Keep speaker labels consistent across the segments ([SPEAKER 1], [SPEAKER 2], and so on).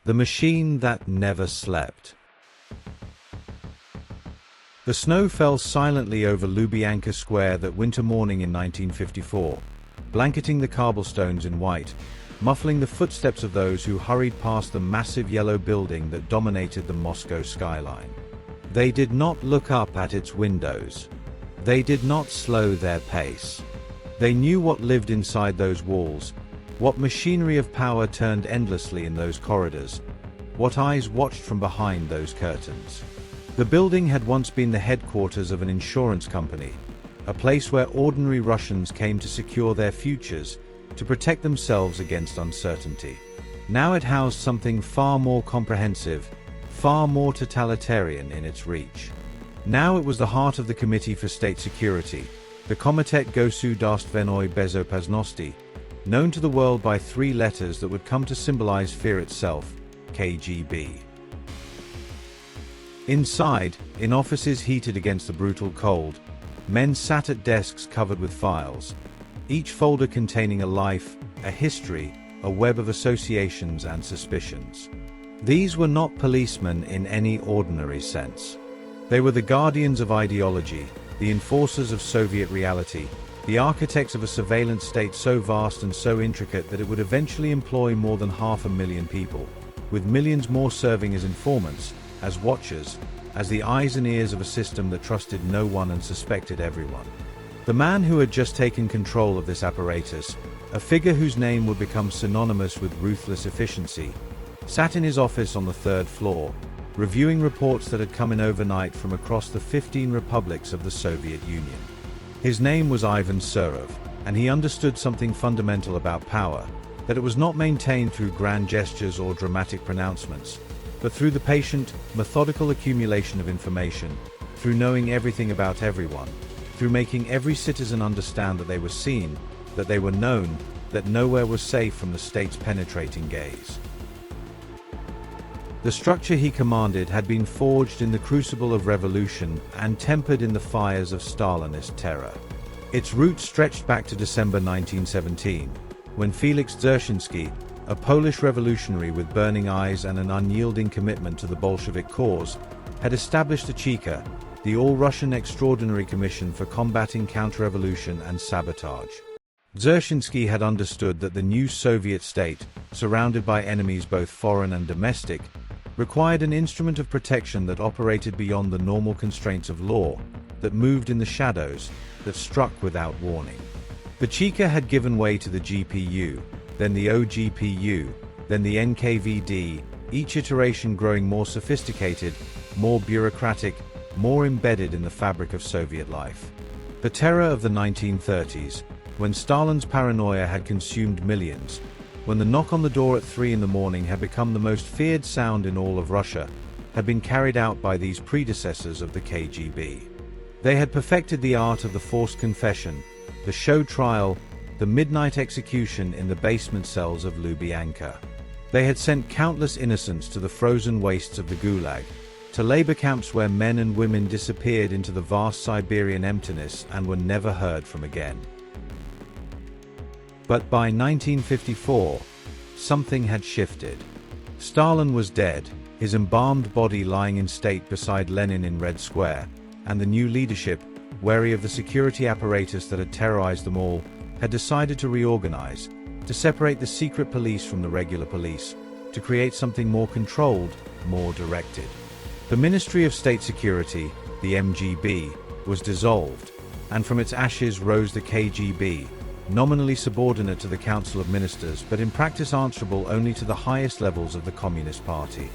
[SPEAKER 1] The machine that never slept. The snow fell silently over Lubyanka Square that winter morning in 1954, blanketing the cobblestones in white, muffling the footsteps of those who hurried past the massive yellow building that dominated the Moscow skyline. They did not look up at its windows. They did not slow their pace. They knew what lived inside those walls, what machinery of power turned endlessly in those corridors, what eyes watched from behind those curtains. The building had once been the headquarters of an insurance company, a place where ordinary Russians came to secure their futures, to protect themselves against uncertainty. Now it housed something far more comprehensive, far more totalitarian in its reach. Now it was the heart of the Committee for State Security, the Komitet Gosударственной Безопасности, known to the world by three letters that would come to symbolize fear itself, KGB. Inside, in offices heated against the brutal cold, men sat at desks covered with files, each folder containing a life, a history, a web of associations and suspicions. These were not policemen in any ordinary sense. They were the guardians of ideology, the enforcers of Soviet reality, the architects of a surveillance state so vast and so intricate that it would eventually employ more than 500,000 people, with millions more serving as informants, as watchers, as the eyes and ears of a system that trusted no one and suspected everyone. The man who had just taken control of this apparatus, a figure whose name would become synonymous with ruthless efficiency, sat in his office on the third floor, reviewing reports that had come in overnight from across the 15 republics of the Soviet Union. His name was Ivan Surov, and he understood something fundamental about power, that it was not maintained through grand gestures or dramatic pronouncements, but through the patient, methodical accumulation of information, through knowing everything about everyone, through making every citizen understand that they were seen, that they were known, that nowhere was safe from the state's penetrating gaze. The structure he commanded had been forged in the crucible of revolution and tempered in the fires of Stalinist terror. Its roots stretched back to December 1917, when Felix Dzerzhinsky, a Polish revolutionary with burning eyes and an unyielding commitment to the Bolshevik cause, had established the Cheka, the All-Russian Extraordinary Commission for Combating Counter-Revolution and Sabotage. Dzerzhinsky had understood that the new Soviet state, surrounded by enemies both foreign and domestic, required an instrument of protection that operated beyond the normal constraints of law, that moved in the shadows, that struck without warning. The Cheka had given way to the GPU, then the OGPU, then the NKVD, each iteration growing more sophisticated, more bureaucratic, more embedded in the fabric of Soviet life. The terror of the 1930s, when Stalin's paranoia had consumed millions, when the knock on the door at 3 in the morning had become the most feared sound in all of Russia, had been carried out by these predecessors of the KGB. They had perfected the art of the forced confession, the show trial, the midnight execution in the basement cells of Lubyanka. They had sent countless innocents to the frozen wastes of the Gulag, to labor camps where men and women disappeared into the vast Siberian emptiness and were never heard from again. But by 1954, something had shifted. Stalin was dead, his embalmed body lying in state beside Lenin in Red Square, and the new leadership, wary of the security apparatus that had terrorized them all, had decided to reorganize, to separate the secret police from the regular police, to create something more controlled, more directed. The Ministry of State Security, the MGB, was dissolved, and from its ashes rose the KGB, nominally subordinate to the Council of Ministers but in practice answerable only to the highest levels of the Communist Party.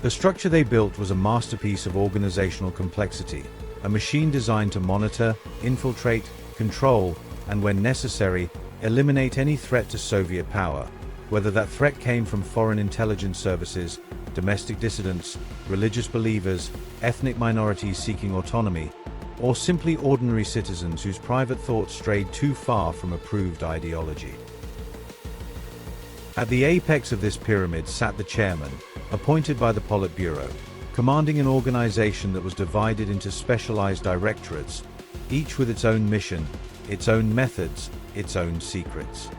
[SPEAKER 1] The structure they built was a masterpiece of organizational complexity, a machine designed to monitor, infiltrate, control, and when necessary, eliminate any threat to Soviet power, whether that threat came from foreign intelligence services, domestic dissidents, religious believers, ethnic minorities seeking autonomy, or simply ordinary citizens whose private thoughts strayed too far from approved ideology. At the apex of this pyramid sat the chairman, appointed by the Politburo, commanding an organization that was divided into specialized directorates, each with its own mission, its own methods, its own secrets.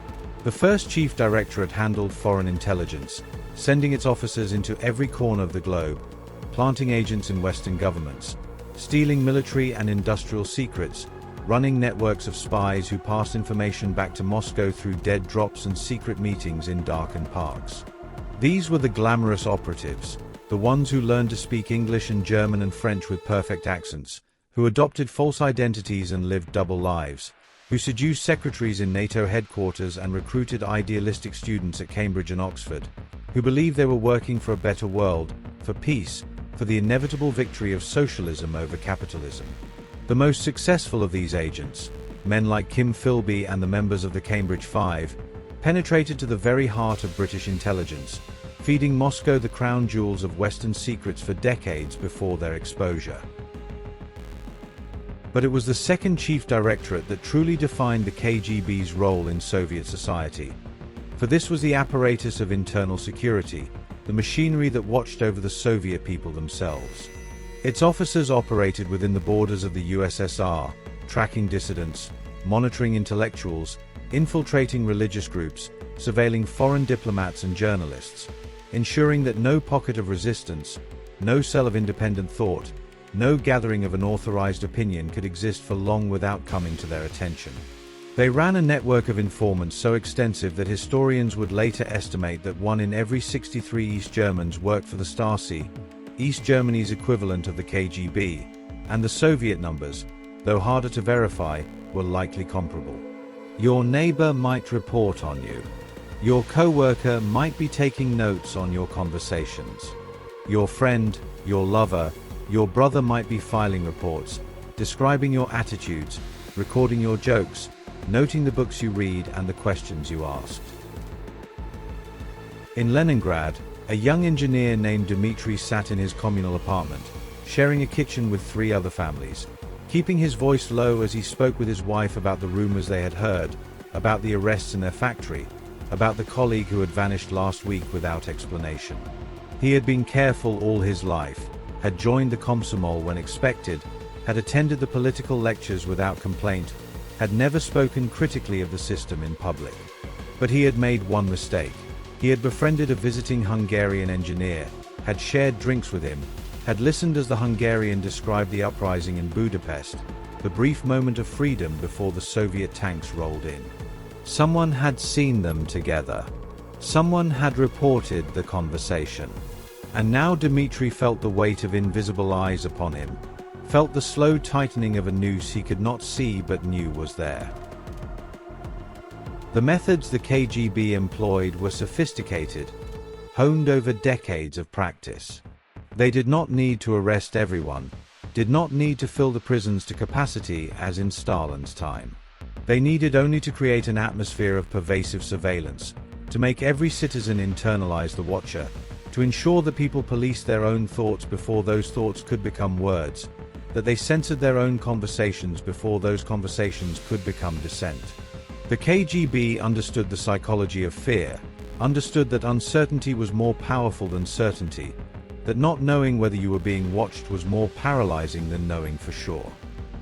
[SPEAKER 1] The first chief directorate handled foreign intelligence, sending its officers into every corner of the globe, planting agents in Western governments, stealing military and industrial secrets, running networks of spies who passed information back to Moscow through dead drops and secret meetings in darkened parks. These were the glamorous operatives, the ones who learned to speak English and German and French with perfect accents, who adopted false identities and lived double lives, who seduced secretaries in NATO headquarters and recruited idealistic students at Cambridge and Oxford, who believed they were working for a better world, for peace, for the inevitable victory of socialism over capitalism. The most successful of these agents, men like Kim Philby and the members of the Cambridge Five, penetrated to the very heart of British intelligence, feeding Moscow the crown jewels of Western secrets for decades before their exposure. But it was the Second Chief Directorate that truly defined the KGB's role in Soviet society. For this was the apparatus of internal security, the machinery that watched over the Soviet people themselves. Its officers operated within the borders of the USSR, tracking dissidents, monitoring intellectuals, infiltrating religious groups, surveilling foreign diplomats and journalists, ensuring that no pocket of resistance, no cell of independent thought, no gathering of an authorized opinion could exist for long without coming to their attention. They ran a network of informants so extensive that historians would later estimate that 1 in every 63 East Germans worked for the Stasi, East Germany's equivalent of the KGB, and the Soviet numbers, though harder to verify, were likely comparable. Your neighbor might report on you. Your co-worker might be taking notes on your conversations. Your friend, your lover, your brother might be filing reports, describing your attitudes, recording your jokes, noting the books you read and the questions you asked. In Leningrad, a young engineer named Dmitry sat in his communal apartment, sharing a kitchen with 3 other families, keeping his voice low as he spoke with his wife about the rumors they had heard, about the arrests in their factory, about the colleague who had vanished last week without explanation. He had been careful all his life, had joined the Komsomol when expected, had attended the political lectures without complaint, had never spoken critically of the system in public. But he had made one mistake. He had befriended a visiting Hungarian engineer, had shared drinks with him, had listened as the Hungarian described the uprising in Budapest, the brief moment of freedom before the Soviet tanks rolled in. Someone had seen them together. Someone had reported the conversation. And now Dmitry felt the weight of invisible eyes upon him, felt the slow tightening of a noose he could not see but knew was there. The methods the KGB employed were sophisticated, honed over decades of practice. They did not need to arrest everyone, did not need to fill the prisons to capacity as in Stalin's time. They needed only to create an atmosphere of pervasive surveillance, to make every citizen internalize the watcher, to ensure that people policed their own thoughts before those thoughts could become words, that they censored their own conversations before those conversations could become dissent. The KGB understood the psychology of fear, understood that uncertainty was more powerful than certainty, that not knowing whether you were being watched was more paralyzing than knowing for sure.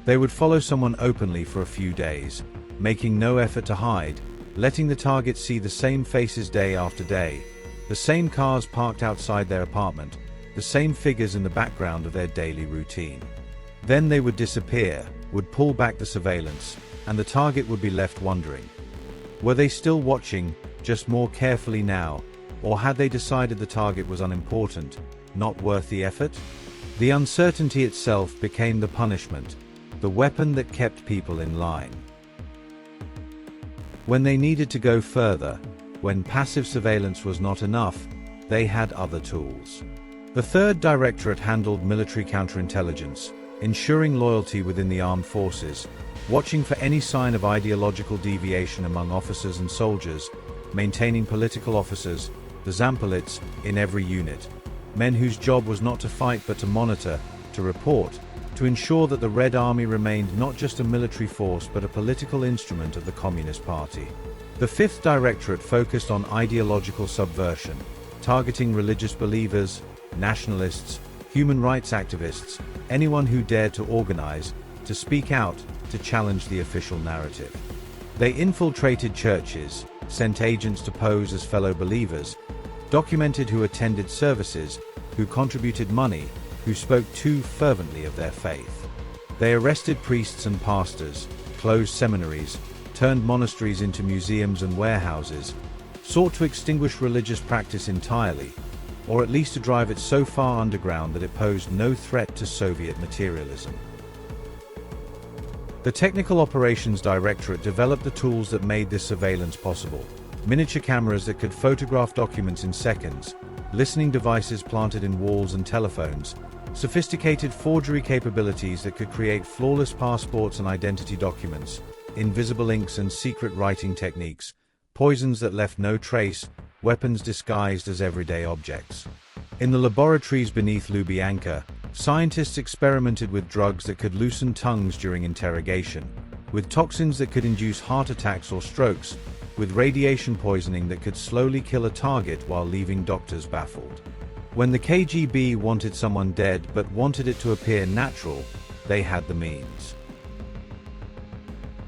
[SPEAKER 1] They would follow someone openly for a few days, making no effort to hide, letting the target see the same faces day after day, the same cars parked outside their apartment, the same figures in the background of their daily routine. Then they would disappear, would pull back the surveillance, and the target would be left wondering. Were they still watching, just more carefully now, or had they decided the target was unimportant, not worth the effort? The uncertainty itself became the punishment, the weapon that kept people in line. When they needed to go further, when passive surveillance was not enough, they had other tools. The Third Directorate handled military counterintelligence, ensuring loyalty within the armed forces, watching for any sign of ideological deviation among officers and soldiers, maintaining political officers, the Zampolits, in every unit, men whose job was not to fight but to monitor, to report, to ensure that the Red Army remained not just a military force but a political instrument of the Communist Party. The Fifth Directorate focused on ideological subversion, targeting religious believers, nationalists, human rights activists, anyone who dared to organize, to speak out, to challenge the official narrative. They infiltrated churches, sent agents to pose as fellow believers, documented who attended services, who contributed money, who spoke too fervently of their faith. They arrested priests and pastors, closed seminaries, turned monasteries into museums and warehouses, sought to extinguish religious practice entirely, or at least to drive it so far underground that it posed no threat to Soviet materialism. The Technical Operations Directorate developed the tools that made this surveillance possible: miniature cameras that could photograph documents in seconds, listening devices planted in walls and telephones, sophisticated forgery capabilities that could create flawless passports and identity documents, invisible inks and secret writing techniques, poisons that left no trace, weapons disguised as everyday objects. In the laboratories beneath Lubyanka, scientists experimented with drugs that could loosen tongues during interrogation, with toxins that could induce heart attacks or strokes, with radiation poisoning that could slowly kill a target while leaving doctors baffled. When the KGB wanted someone dead but wanted it to appear natural, they had the means.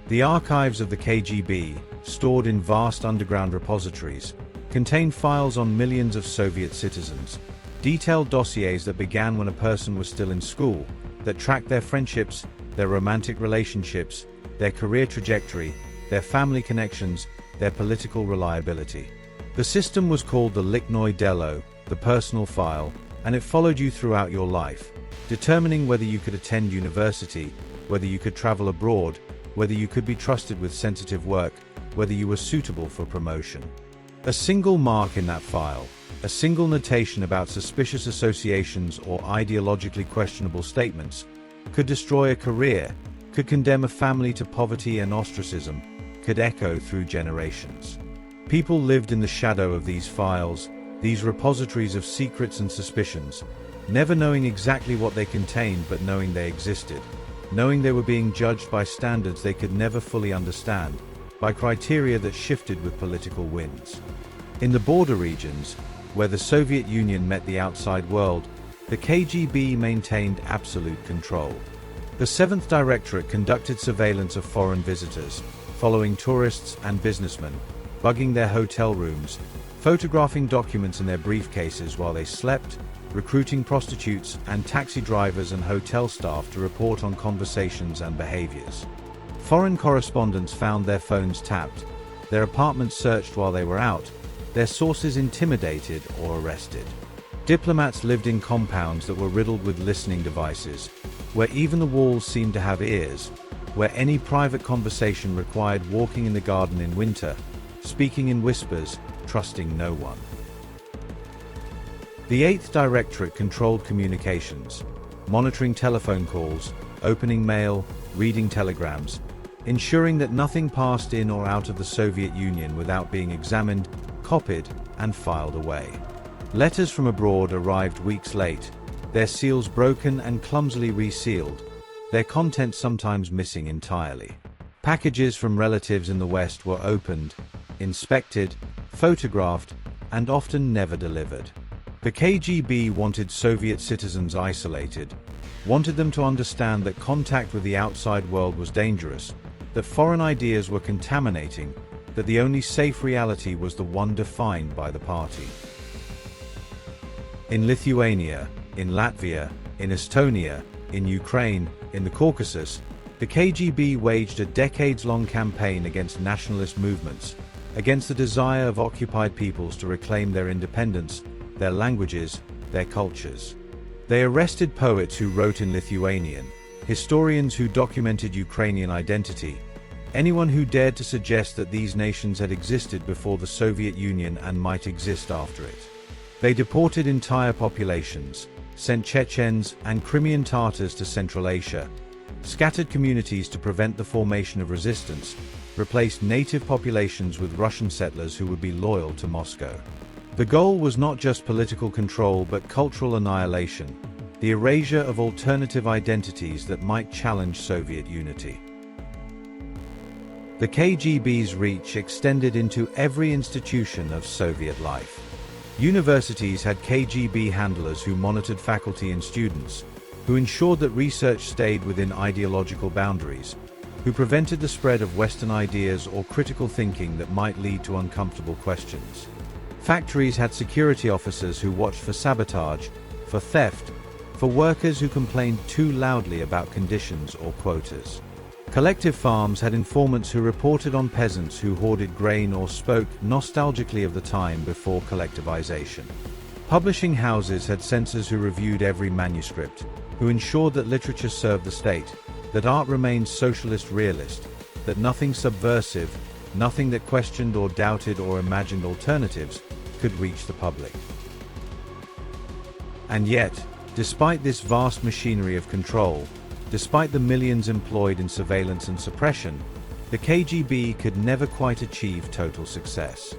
[SPEAKER 1] The archives of the KGB, stored in vast underground repositories, contained files on millions of Soviet citizens, detailed dossiers that began when a person was still in school, that tracked their friendships, their romantic relationships, their career trajectory, their family connections, their political reliability. The system was called the Lichnoy Delo, the personal file, and it followed you throughout your life, determining whether you could attend university, whether you could travel abroad, whether you could be trusted with sensitive work, whether you were suitable for promotion. A single mark in that file, a single notation about suspicious associations or ideologically questionable statements, could destroy a career, could condemn a family to poverty and ostracism, could echo through generations. People lived in the shadow of these files, these repositories of secrets and suspicions, never knowing exactly what they contained but knowing they existed, knowing they were being judged by standards they could never fully understand, by criteria that shifted with political winds. In the border regions, where the Soviet Union met the outside world, the KGB maintained absolute control. The 7th Directorate conducted surveillance of foreign visitors, following tourists and businessmen, bugging their hotel rooms, photographing documents in their briefcases while they slept, recruiting prostitutes and taxi drivers and hotel staff to report on conversations and behaviors. Foreign correspondents found their phones tapped, their apartments searched while they were out, their sources intimidated or arrested. Diplomats lived in compounds that were riddled with listening devices, where even the walls seemed to have ears, where any private conversation required walking in the garden in winter, speaking in whispers, trusting no one. The 8th Directorate controlled communications, monitoring telephone calls, opening mail, reading telegrams, ensuring that nothing passed in or out of the Soviet Union without being examined, copied, and filed away. Letters from abroad arrived weeks late, their seals broken and clumsily resealed, their contents sometimes missing entirely. Packages from relatives in the West were opened, inspected, photographed, and often never delivered. The KGB wanted Soviet citizens isolated, wanted them to understand that contact with the outside world was dangerous, that foreign ideas were contaminating, that the only safe reality was the one defined by the party. In Lithuania, in Latvia, in Estonia, in Ukraine, in the Caucasus, the KGB waged a decades-long campaign against nationalist movements, against the desire of occupied peoples to reclaim their independence, their languages, their cultures. They arrested poets who wrote in Lithuanian, historians who documented Ukrainian identity, anyone who dared to suggest that these nations had existed before the Soviet Union and might exist after it. They deported entire populations, sent Chechens and Crimean Tatars to Central Asia, scattered communities to prevent the formation of resistance, replaced native populations with Russian settlers who would be loyal to Moscow. The goal was not just political control but cultural annihilation, the erasure of alternative identities that might challenge Soviet unity. The KGB's reach extended into every institution of Soviet life. Universities had KGB handlers who monitored faculty and students, who ensured that research stayed within ideological boundaries, who prevented the spread of Western ideas or critical thinking that might lead to uncomfortable questions. Factories had security officers who watched for sabotage, for theft, for workers who complained too loudly about conditions or quotas. Collective farms had informants who reported on peasants who hoarded grain or spoke nostalgically of the time before collectivization. Publishing houses had censors who reviewed every manuscript, who ensured that literature served the state, that art remained socialist realist, that nothing subversive, nothing that questioned or doubted or imagined alternatives, could reach the public. And yet, despite this vast machinery of control, despite the millions employed in surveillance and suppression, the KGB could never quite achieve total success.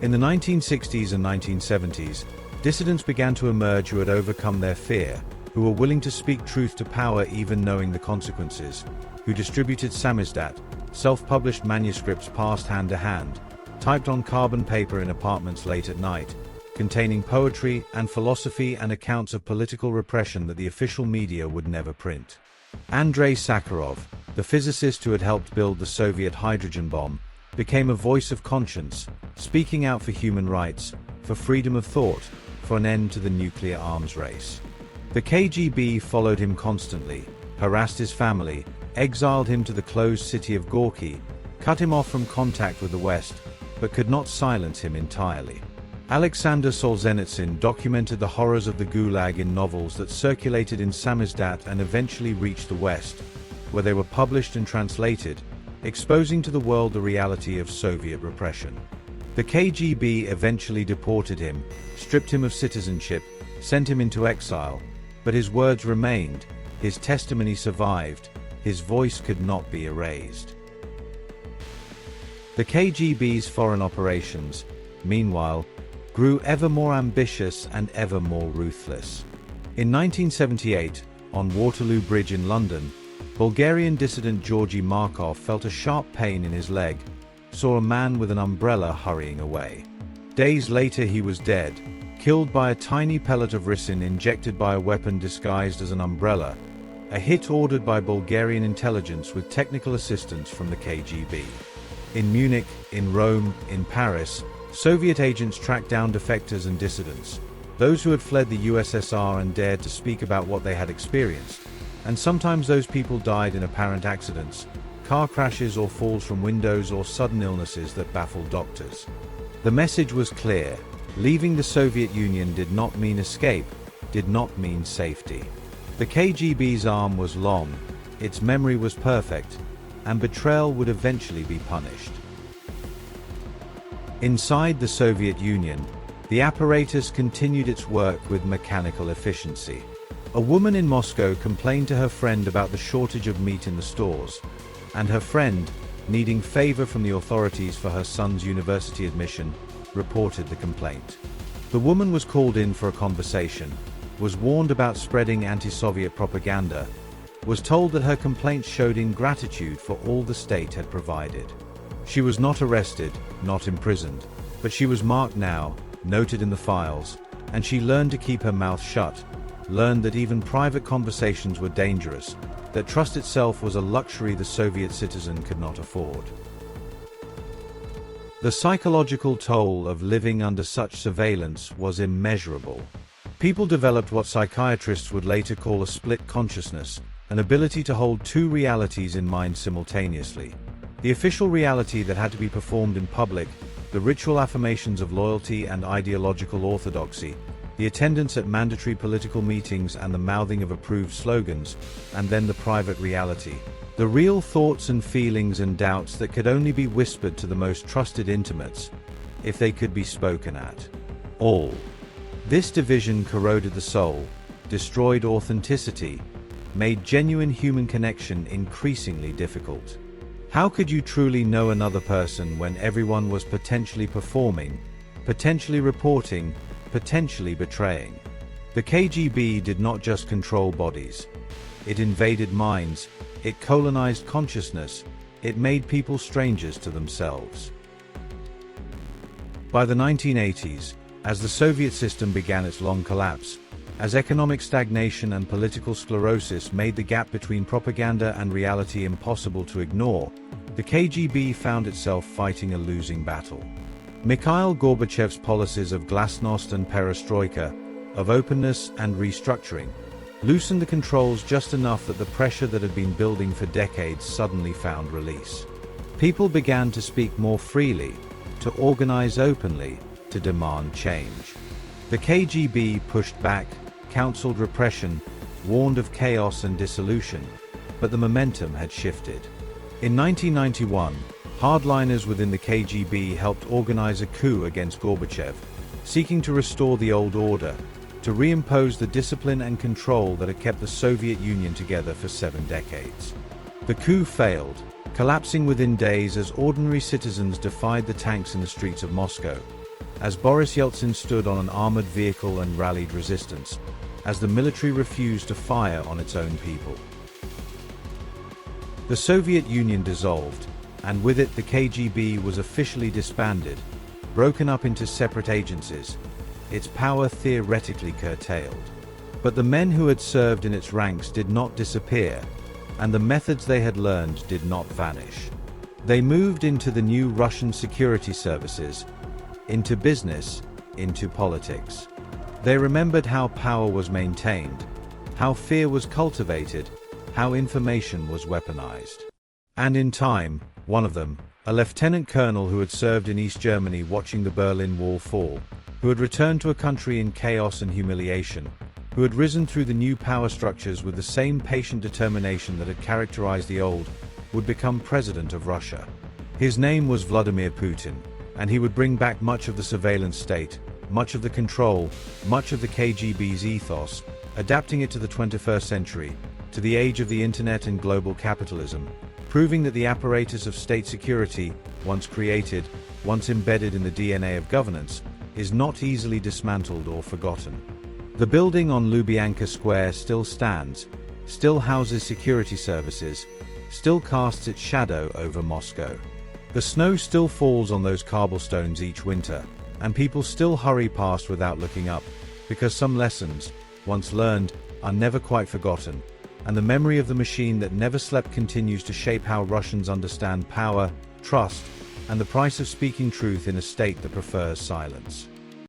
[SPEAKER 1] In the 1960s and 1970s, dissidents began to emerge who had overcome their fear, who were willing to speak truth to power even knowing the consequences, who distributed samizdat, self-published manuscripts passed hand to hand, typed on carbon paper in apartments late at night, containing poetry and philosophy and accounts of political repression that the official media would never print. Andrei Sakharov, the physicist who had helped build the Soviet hydrogen bomb, became a voice of conscience, speaking out for human rights, for freedom of thought, for an end to the nuclear arms race. The KGB followed him constantly, harassed his family, exiled him to the closed city of Gorky, cut him off from contact with the West, but could not silence him entirely. Alexander Solzhenitsyn documented the horrors of the Gulag in novels that circulated in samizdat and eventually reached the West, where they were published and translated, exposing to the world the reality of Soviet repression. The KGB eventually deported him, stripped him of citizenship, sent him into exile, but his words remained, his testimony survived, his voice could not be erased. The KGB's foreign operations, meanwhile, grew ever more ambitious and ever more ruthless. In 1978, on Waterloo Bridge in London, Bulgarian dissident Georgy Markov felt a sharp pain in his leg, saw a man with an umbrella hurrying away. Days later he was dead, killed by a tiny pellet of ricin injected by a weapon disguised as an umbrella, a hit ordered by Bulgarian intelligence with technical assistance from the KGB. In Munich, in Rome, in Paris, Soviet agents tracked down defectors and dissidents, those who had fled the USSR and dared to speak about what they had experienced, and sometimes those people died in apparent accidents, car crashes or falls from windows or sudden illnesses that baffled doctors. The message was clear: leaving the Soviet Union did not mean escape, did not mean safety. The KGB's arm was long, its memory was perfect, and betrayal would eventually be punished. Inside the Soviet Union, the apparatus continued its work with mechanical efficiency. A woman in Moscow complained to her friend about the shortage of meat in the stores, and her friend, needing favor from the authorities for her son's university admission, reported the complaint. The woman was called in for a conversation, was warned about spreading anti-Soviet propaganda, was told that her complaint showed ingratitude for all the state had provided. She was not arrested, not imprisoned, but she was marked now, noted in the files, and she learned to keep her mouth shut, learned that even private conversations were dangerous, that trust itself was a luxury the Soviet citizen could not afford. The psychological toll of living under such surveillance was immeasurable. People developed what psychiatrists would later call a split consciousness, an ability to hold two realities in mind simultaneously. The official reality that had to be performed in public, the ritual affirmations of loyalty and ideological orthodoxy, the attendance at mandatory political meetings and the mouthing of approved slogans, and then the private reality, the real thoughts and feelings and doubts that could only be whispered to the most trusted intimates, if they could be spoken at all. This division corroded the soul, destroyed authenticity, made genuine human connection increasingly difficult. How could you truly know another person when everyone was potentially performing, potentially reporting, potentially betraying? The KGB did not just control bodies. It invaded minds, it colonized consciousness, it made people strangers to themselves. By the 1980s, as the Soviet system began its long collapse, as economic stagnation and political sclerosis made the gap between propaganda and reality impossible to ignore, the KGB found itself fighting a losing battle. Mikhail Gorbachev's policies of glasnost and perestroika, of openness and restructuring, loosened the controls just enough that the pressure that had been building for decades suddenly found release. People began to speak more freely, to organize openly, to demand change. The KGB pushed back, counseled repression, warned of chaos and dissolution, but the momentum had shifted. In 1991, hardliners within the KGB helped organize a coup against Gorbachev, seeking to restore the old order, to reimpose the discipline and control that had kept the Soviet Union together for 7 decades. The coup failed, collapsing within days as ordinary citizens defied the tanks in the streets of Moscow, as Boris Yeltsin stood on an armored vehicle and rallied resistance, as the military refused to fire on its own people. The Soviet Union dissolved, and with it the KGB was officially disbanded, broken up into separate agencies, its power theoretically curtailed. But the men who had served in its ranks did not disappear, and the methods they had learned did not vanish. They moved into the new Russian security services, into business, into politics. They remembered how power was maintained, how fear was cultivated, how information was weaponized. And in time, one of them, a lieutenant colonel who had served in East Germany watching the Berlin Wall fall, who had returned to a country in chaos and humiliation, who had risen through the new power structures with the same patient determination that had characterized the old, would become president of Russia. His name was Vladimir Putin, and he would bring back much of the surveillance state, much of the control, much of the KGB's ethos, adapting it to the 21st century, to the age of the internet and global capitalism, proving that the apparatus of state security, once created, once embedded in the DNA of governance, is not easily dismantled or forgotten. The building on Lubyanka Square still stands, still houses security services, still casts its shadow over Moscow. The snow still falls on those cobblestones each winter, and people still hurry past without looking up, because some lessons, once learned, are never quite forgotten, and the memory of the machine that never slept continues to shape how Russians understand power, trust, and the price of speaking truth in a state that prefers silence.